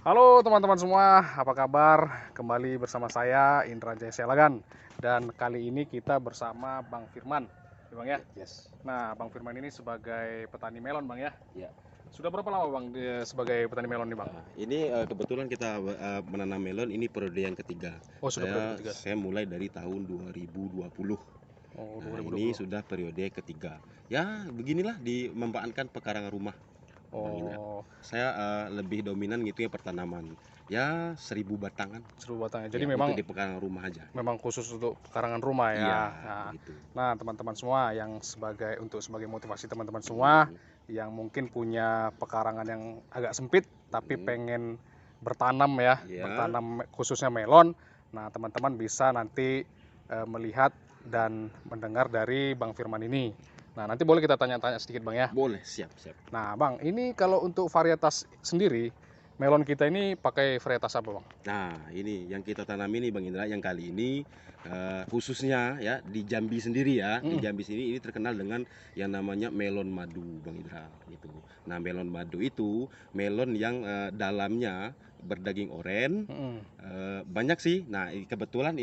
Halo teman-teman semua, apa kabar? Kembali bersama saya Indra Jaya Selagan. Dan kali ini kita bersama Bang Firman, ya Bang ya. Yes. Nah, Bang Firman ini sebagai petani melon, Bang ya. Ya. Sudah berapa lama Bang dia sebagai petani melon nih, Bang? Ini kebetulan kita menanam melon ini periode yang ketiga. Oh, sudah periode Saya ketiga. saya mulai dari tahun 2020. Oh, Nah, ini 2020. sudah periode ketiga. Ya, beginilah memanfaatkan pekarangan rumah, Bang Indra. Oh, Saya lebih dominan gitu ya pertanaman. Ya, 1.000 batangan. seru batangnya. Jadi Ya, untuk memang di pekarangan rumah aja. memang khusus untuk pekarangan rumah ya. Iya, Nah, begitu. teman-teman semua yang sebagai motivasi teman-teman semua Hmm, yang mungkin punya pekarangan yang agak sempit tapi hmm, pengen bertanam ya, ya, bertanam khususnya melon. Nah, teman-teman bisa nanti melihat dan mendengar dari Bang Firman ini. Nah, nanti boleh kita tanya-tanya sedikit Bang ya. boleh, siap, siap. Nah, Bang, ini kalau untuk varietas sendiri, melon kita ini pakai varietas apa Bang? Nah, ini yang kita tanam ini Bang Indra, yang kali ini khususnya ya di Jambi sendiri ya, di Mm-mm. Jambi sini ini terkenal dengan yang namanya melon madu Bang Indra gitu. Nah, melon madu itu melon yang dalamnya berdaging oren, Mm-mm. banyak sih. Nah, kebetulan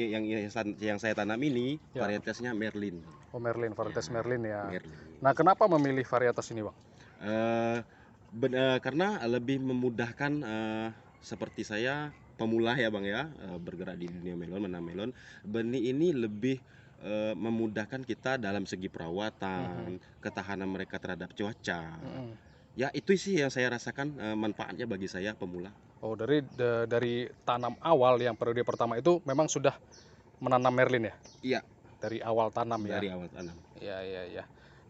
yang saya tanam ini Ya, varietasnya Merlin. oh Merlin, Ya, varietas Merlin ya. Merlin. Nah, kenapa memilih varietas ini, Bang? Eh, karena lebih memudahkan seperti saya pemula ya Bang ya, bergerak di dunia melon, menanam melon. Benih ini lebih memudahkan kita dalam segi Mhm, perawatan, ketahanan mereka terhadap cuaca. mhm. Ya itu sih yang saya rasakan manfaatnya bagi saya pemula. Oh, dari tanam awal yang periode pertama itu memang sudah menanam Merlin ya? Iya, Dari awal tanam ya? dari awal tanam. Iya, iya, iya.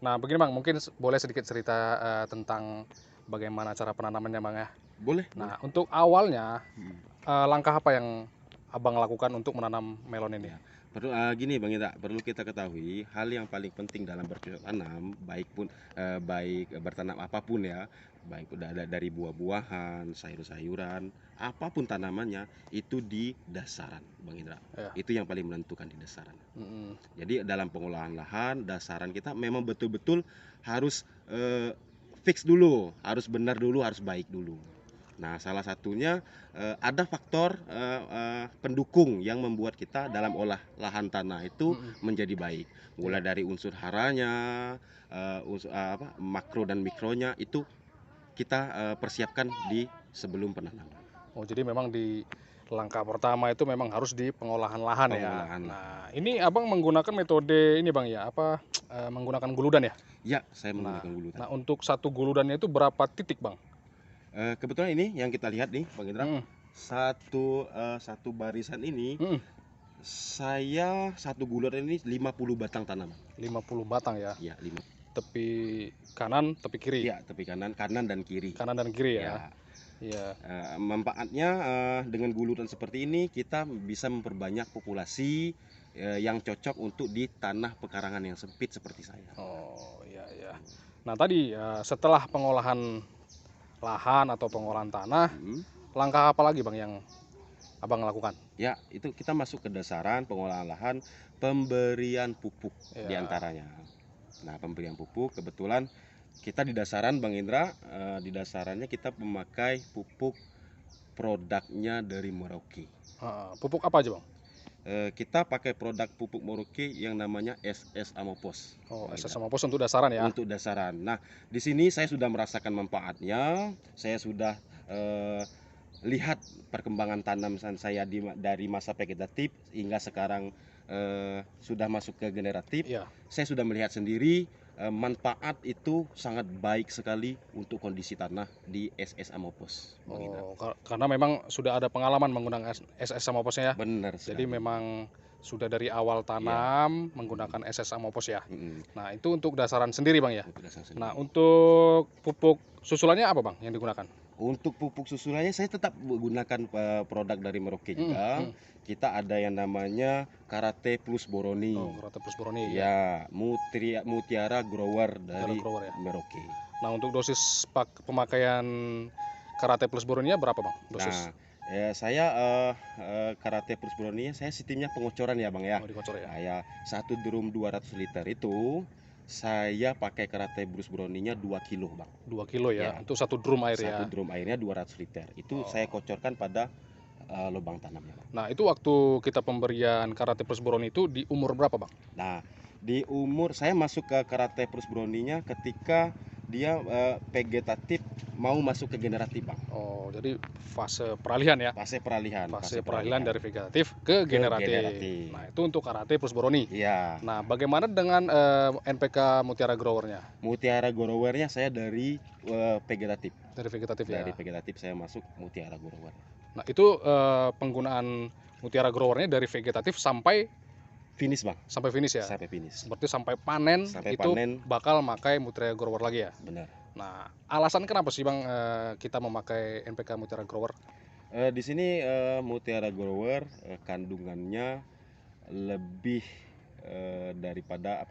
Nah, begini Bang, mungkin boleh sedikit cerita tentang bagaimana cara penanamannya Bang ya? Boleh, boleh. Nah, untuk awalnya Hmm. langkah apa yang Abang lakukan untuk menanam melon ini? Ya, perlu gini Bang Ira, perlu kita ketahui hal yang paling penting dalam bercocok tanam, baik bertanam apapun ya, baik udah ada dari buah-buahan, sayur-sayuran, apapun tanamannya itu di dasaran, Bang Indra. Ya. Itu yang paling menentukan di dasaran. Mhm. Jadi dalam pengolahan lahan, dasaran kita memang betul-betul harus fix dulu, harus benar dulu, harus baik dulu. Nah, salah satunya ada faktor pendukung yang membuat kita dalam olah lahan tanah itu Mhm. menjadi baik. Mulai Iya. dari unsur haranya, makro dan mikronya itu kita persiapkan di sebelum penanaman. Oh, jadi memang di langkah pertama itu memang harus di pengolahan lahan ya. Pengolahan lahan. Nah, ini Abang menggunakan metode ini Bang ya, apa menggunakan guludan ya? Ya, saya Nah, menggunakan gulutan. nah untuk satu guludannya itu berapa titik Bang? Kebetulan ini yang kita lihat nih, Bang Indra, Mhm, satu barisan ini mhm. saya satu gulutan ini 50 batang tanaman. 50 batang ya. Ya, Tepi kanan, tepi kiri. ya, tepi kanan dan kiri. Kanan dan kiri ya. Ya, Iya. manfaatnya dengan gulutan seperti ini kita bisa memperbanyak populasi yang cocok untuk di tanah pekarangan yang sempit seperti saya. Oh, iya, iya. Nah, tadi setelah pengolahan lahan atau pengolahan tanah, Hmm. langkah apa lagi Bang yang Abang lakukan? Ya, itu kita masuk ke dasaran pengolahan lahan, pemberian pupuk Ya. diantaranya. Nah, pemberian pupuk kebetulan kita di dasaran Bang Indra, di dasarannya kita memakai pupuk produknya dari Merauke. Pupuk apa aja Bang? Kita pakai produk pupuk Merauke yang namanya SS Amopos, Oh, Bang SS Indra, sama pos untuk dasaran ya. untuk dasaran. Nah, di sini saya sudah merasakan manfaatnya, saya sudah eh, lihat perkembangan tanam saya dari masa vegetatif hingga sekarang sudah masuk ke generatif. Iya. Saya sudah melihat sendiri manfaat itu sangat baik sekali untuk kondisi tanah di SS Amopos, Bang Indra. Oh, karena memang sudah ada pengalaman menggunakan SS sama posnya ya. Benar Jadi sekali. memang sudah dari awal Ya, tanam menggunakan SS sama pos ya. mm, Nah, itu untuk dasaran sendiri Bang ya. untuk dasar Nah, sendiri. untuk pupuk susulannya apa Bang yang digunakan? Untuk pupuk susulannya saya tetap menggunakan produk dari Merauke Mhm, juga. mhm. Kita ada yang namanya Karate Plus Oh, Boroni. Karate Plus Boroni ya. Ya, Mutiara Grower Cara dari grower ya. Merauke. Nah, untuk dosis pemakaian Karate Plus Boroninya berapa Bang? Dosis? Nah, saya Karate Plus Boroni saya sistemnya pengocoran ya Bang ya. Oh, dikocor ya. Kayak satu drum 200 liter itu saya pakai Karate Bruce Brownie-nya 2 kilo Bang. 2 kilo ya, Ya. untuk satu drum air ya. Satu drum airnya 200 liter. Itu saya Oh. kocorkan pada lubang tanamnya Bang. Nah, itu waktu kita pemberian Karate Plus Brownie itu di umur berapa Bang? Nah, di umur saya masuk ke Karate Bruce Brownie-nya ketika dia vegetatif mau masuk ke generatif Bang. Oh, jadi fase peralihan ya. Fase peralihan. Fase peralihan dari vegetatif ke generatif. generatif. Nah, itu untuk Karate Plus Brownie. Iya. Nah, bagaimana dengan NPK Mutiara Grower-nya? Mutiara Grower-nya saya dari vegetatif. Dari vegetatif ya. Dari vegetatif saya masuk Mutiara Grower. Nah, itu penggunaan Mutiara Grower-nya dari vegetatif sampai Finish Bang. sampai finish ya. Sampai finish. Seperti sampai panen Sampai itu panen. bakal pakai Mutiara Grower lagi ya. Benar. Nah, alasan kenapa sih Bang kita memakai NPK Mutiara Grower? Di sini Mutiara Grower kandungannya lebih daripada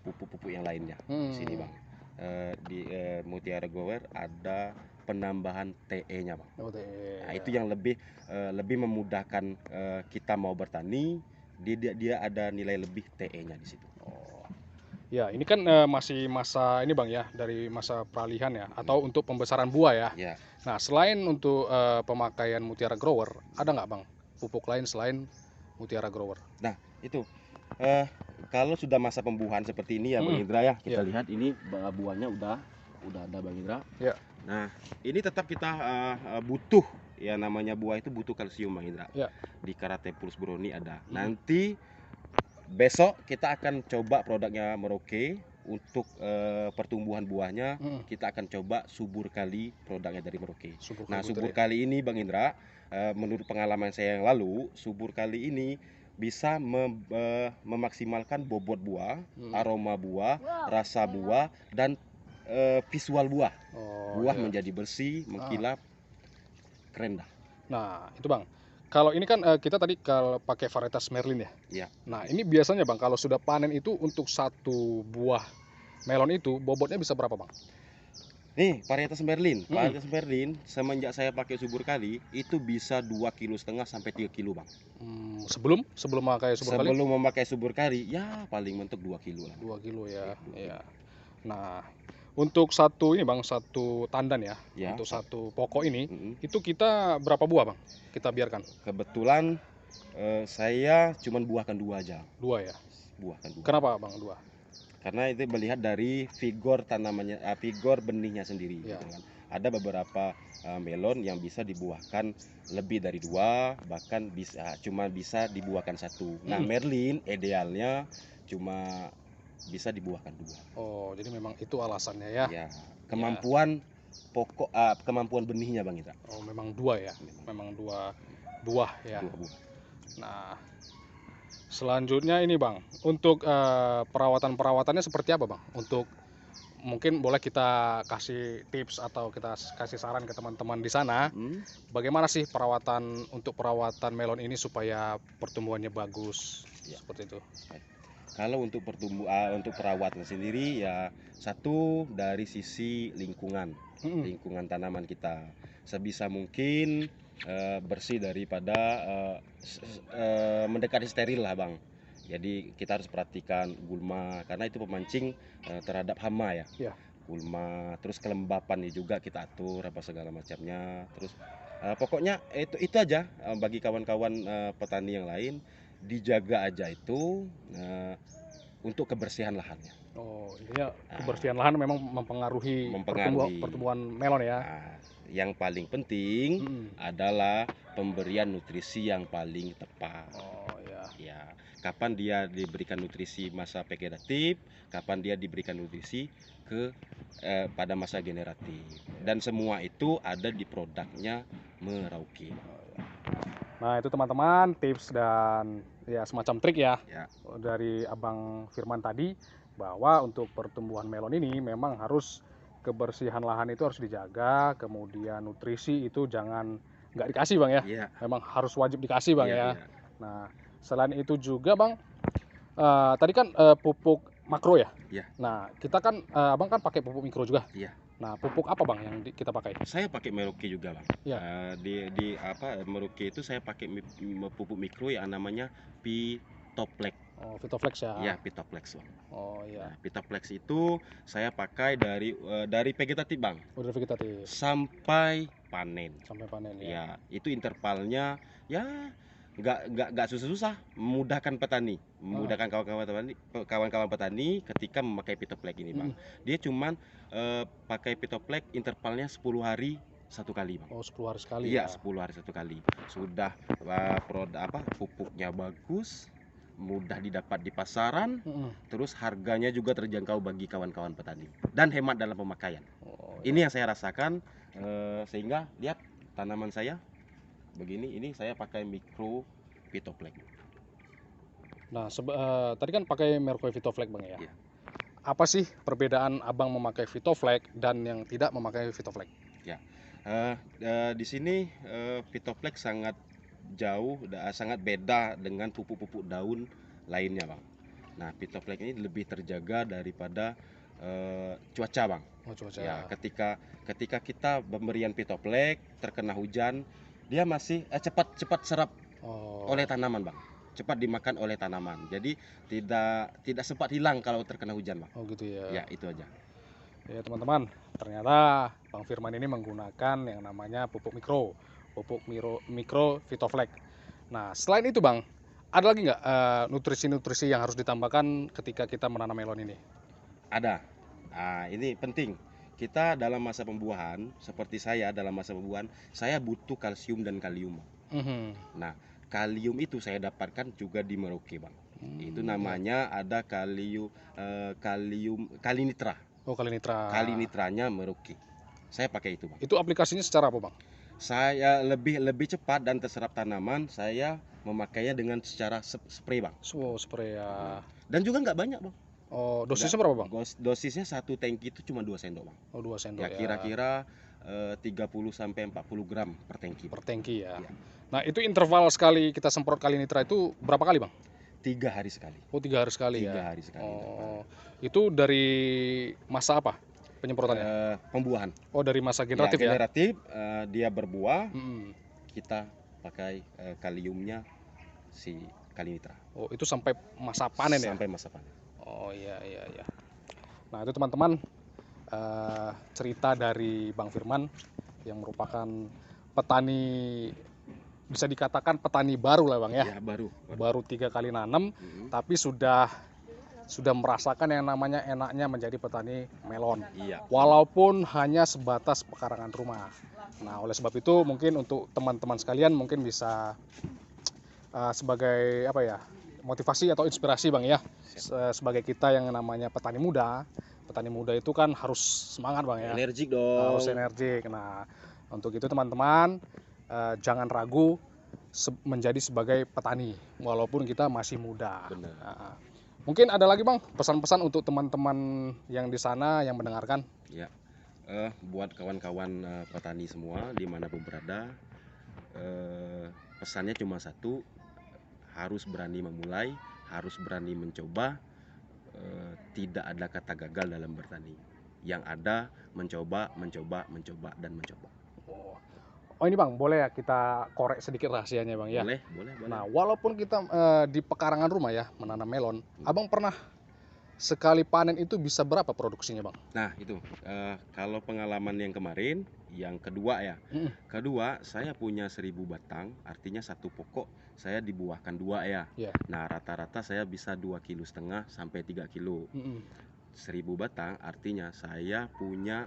pupuk-pupuk yang lainnya di sini Bang. Di Mutiara Grower ada penambahan TE-nya Bang. Oh, Nah, itu yang lebih memudahkan kita mau bertani. Dia ada nilai lebih TE-nya di situ. Oh. Ya, ini kan masih masa ini Bang ya, dari masa peralihan ya, atau untuk pembesaran buah ya. Ya. Nah, selain untuk pemakaian Mutiara Grower, ada nggak Bang pupuk lain selain Mutiara Grower? Nah, itu kalau sudah masa pembuahan seperti ini ya Bang Indra ya, kita lihat ini buahnya udah ada Bang Indra. Ya. Nah, ini tetap kita butuh ya, namanya buah itu butuh kalsium Bang Indra. Ya. Di Karate Plus Brownie ada. Nanti besok kita akan coba produknya Merauke untuk pertumbuhan buahnya. Kita akan coba subur kali produknya dari Merauke. Nah, subur kali ini Bang Indra, menurut pengalaman saya yang lalu, subur kali ini bisa memaksimalkan bobot buah, aroma buah, rasa buah, dan visual buah. Buah menjadi bersih, mengkilap, keren dah. Nah, itu Bang. Kalau ini kan kita tadi kalau pakai varietas Merlin ya. Iya. Nah, ini biasanya Bang kalau sudah panen itu untuk satu buah melon itu bobotnya bisa berapa Bang? Nih, varietas Merlin. Varietas Merlin semenjak saya pakai subur kali itu bisa 2,5 kg sampai 3 kg Bang. Sebelum memakai subur kali? Sebelum memakai subur kali, ya paling mentok 2 kg lah. 2 kilo ya. Iya. Nah, untuk satu ini Bang, satu tandan ya, untuk satu pokok ini, itu kita berapa buah Bang? Kita biarkan. Kebetulan saya cuman buahkan 2 aja. 2 ya? Buahkan 2. Kenapa Bang 2? Karena itu melihat dari vigor tanamannya, vigor benihnya sendiri. Ya. Gitu kan. Ada beberapa melon yang bisa dibuahkan lebih dari 2, bahkan cuma bisa dibuahkan 1. Nah, Merlin idealnya cuma bisa dibuahkan 2. Oh, jadi memang itu alasannya ya? Ya, kemampuan pokok, kemampuan benihnya Bang Indra. Oh, memang 2 ya? Memang 2 buah ya? 2 buah. Nah, selanjutnya ini Bang, untuk perawatannya seperti apa Bang? Untuk mungkin boleh kita kasih tips atau kita kasih saran ke teman-teman di sana, bagaimana sih untuk perawatan melon ini supaya pertumbuhannya bagus, seperti itu. Kalau untuk perawatan sendiri ya, satu dari sisi lingkungan tanaman kita sebisa mungkin bersih daripada mendekati steril lah Bang. Jadi kita harus perhatikan gulma karena itu pemancing terhadap hama ya. Gulma, terus kelembapan juga kita atur apa segala macamnya. Terus pokoknya itu aja bagi kawan-kawan petani yang lain, dijaga aja itu untuk kebersihan lahannya. Oh, intinya kebersihan lahan memang mempengaruhi pertumbuhan melon ya. Yang paling penting adalah pemberian nutrisi yang paling tepat. Oh ya. Kapan dia diberikan nutrisi masa vegetatif, kapan dia diberikan nutrisi pada masa generatif. Dan semua itu ada di produknya Merauke. Nah, itu teman-teman tips dan ya semacam trik ya dari Abang Firman tadi, bahwa untuk pertumbuhan melon ini memang harus kebersihan lahan itu harus dijaga, kemudian nutrisi itu nggak dikasih Bang ya. Memang harus wajib dikasih Bang ya. Nah, selain itu juga Bang, tadi kan pupuk makro ya. Nah, kita kan Abang kan pakai pupuk mikro juga. Nah, pupuk apa Bang yang kita pakai? Saya pakai Merauke juga Bang. Merauke itu saya pakai pupuk mikro yang namanya Pitoplek. Oh, Vitoflex ya. Ya, Vitoflex, Bang. Oh iya. Nah, Vitoflex itu saya pakai dari vegetatif, Bang, Udah vegetatif sampai panen. sampai panen ya. Ya, itu intervalnya ya nggak susah-susah, memudahkan petani, memudahkan kawan-kawan petani ketika memakai Vitoflex ini, Bang. Dia cuman pakai Vitoflex intervalnya 10 hari satu kali, Bang. Oh, 10 hari sekali Iya, ya. 10 hari satu kali. Sudah pupuknya bagus, mudah didapat di pasaran, terus harganya juga terjangkau bagi kawan-kawan petani dan hemat dalam pemakaian. Oh, Ini yang saya rasakan, sehingga lihat tanaman saya begini, ini saya pakai Micro Vitoflex. Nah, tadi kan pakai Mercury Vitoflex, Bang ya. Iya. Apa sih perbedaan Abang memakai Vitoflex dan yang tidak memakai Vitoflex? Ya, di sini Vitoflex sangat sangat beda dengan pupuk-pupuk daun lainnya, Bang. Nah, Vitoflex ini lebih terjaga daripada cuaca, Bang. Oh, cuaca. Ya, ketika kita pemberian Vitoflex terkena hujan, dia masih cepat serap oleh tanaman, Bang. Cepat dimakan oleh tanaman. Jadi tidak sempat hilang kalau terkena hujan, Bang. Oh, gitu ya. Ya, itu aja. Ya, teman-teman, ternyata Bang Firman ini menggunakan yang namanya pupuk mikro Vitoflex. Nah, selain itu, Bang, ada lagi nggak nutrisi-nutrisi yang harus ditambahkan ketika kita menanam melon ini? Ada. Nah, ini penting. Kita dalam masa pembuahan, seperti saya dalam masa pembuahan, saya butuh kalsium dan kalium. Nah, kalium itu saya dapatkan juga di Merauke, Bang. Itu namanya ada kalinitra. Oh, kalinitra. Kalinitranya Merauke. Saya pakai itu, Bang. Itu aplikasinya secara apa, Bang? Saya lebih cepat dan terserap tanaman, saya memakainya dengan secara spray, Bang. Oh, spray ya. Dan juga nggak banyak, Bang. Oh, dosisnya berapa, Bang? Dosisnya satu tangki itu cuma 2 sendok, Bang. Oh, 2 sendok ya. Kira-kira 30 sampai 40 gram per tangki. Per tangki ya. Ya. Nah, itu interval sekali kita semprot kalinitra itu berapa kali, Bang? 3 hari sekali. Oh, 3 hari sekali 3 ya. hari sekali. Oh, itu dari masa apa penyemprotannya? Pembuahan. Oh, dari masa generatif ya? Generatif, dia berbuah, kita pakai kaliumnya si kalinitra. Oh, itu sampai masa panen ya? Sampai masa panen. Oh iya. Nah, itu teman-teman cerita dari Bang Firman yang merupakan petani, bisa dikatakan petani baru lah, Bang ya. Ya, baru 3 kali nanam, tapi sudah merasakan yang namanya enaknya menjadi petani melon. Iya. Walaupun hanya sebatas pekarangan rumah. Nah, oleh sebab itu mungkin untuk teman-teman sekalian mungkin bisa sebagai apa ya, motivasi atau inspirasi, Bang ya. Sebagai kita yang namanya petani muda itu kan harus semangat, Bang ya. Energik dong. Harus energik. Nah, untuk itu teman-teman jangan ragu menjadi sebagai petani walaupun kita masih muda. Benar. Mungkin ada lagi, Bang, pesan-pesan untuk teman-teman yang di sana yang mendengarkan? Ya, buat kawan-kawan petani semua dimanapun berada, pesannya cuma satu, harus berani memulai, harus berani mencoba. Tidak ada kata gagal dalam bertani. Yang ada mencoba dan mencoba. Oh, ini, Bang, boleh ya kita korek sedikit rahasianya, Bang ya? Boleh. Nah, walaupun kita di pekarangan rumah ya menanam melon, Abang pernah sekali panen itu bisa berapa produksinya, Bang? Nah, itu kalau pengalaman yang kemarin, yang kedua ya. Kedua, saya punya 1000 batang, artinya satu pokok saya dibuahkan 2 ya. Nah, rata-rata saya bisa 2,5 kilo sampai 3 kilo. 1000 batang artinya saya punya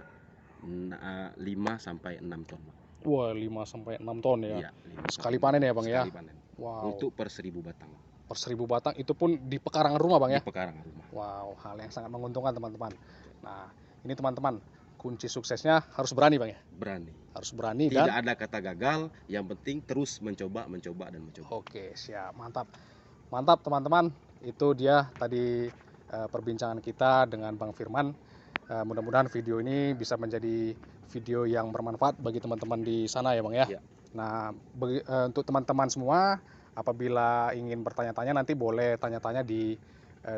5 sampai 6 ton. Wah, 5 sampai 6 ton ya. Iya, sekali panen ya, Bang ya. Sekali panen. Wow. Untuk per 1000 batang. Per 1000 batang itu pun di pekarangan rumah, Bang ya. Di pekarangan rumah. Wow, hal yang sangat menguntungkan, teman-teman. Nah, ini teman-teman, kunci suksesnya harus berani, Bang ya. Berani. Harus berani. Tidak ada kata gagal, yang penting terus mencoba. Oke, siap, mantap teman-teman. Itu dia tadi perbincangan kita dengan Bang Firman. Mudah-mudahan video ini bisa menjadi video yang bermanfaat bagi teman-teman di sana ya, Bang ya. Nah, untuk teman-teman semua, apabila ingin bertanya-tanya nanti boleh tanya-tanya di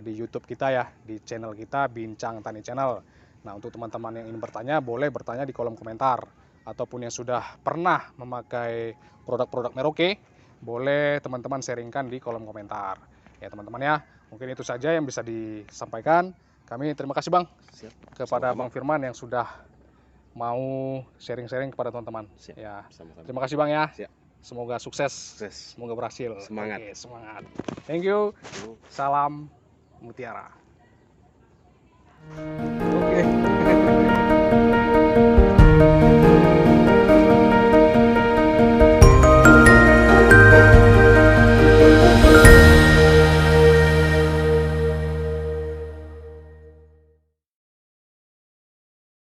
YouTube kita ya, di channel kita Bincang Tani Channel. Nah, untuk teman-teman yang ingin bertanya boleh bertanya di kolom komentar, ataupun yang sudah pernah memakai produk-produk Merauke boleh teman-teman sharingkan di kolom komentar ya, teman-teman ya. Mungkin itu saja yang bisa disampaikan. Kami terima kasih Bang Siap. kepada Sama-sama. Bang Firman yang sudah mau sharing-sharing kepada teman-teman. Siap. Ya. Sama-sama. Terima kasih Bang ya. Siap. Semoga sukses. Sukses. Semoga berhasil. Semangat. Oke, semangat. Thank you. Salam Mutiara.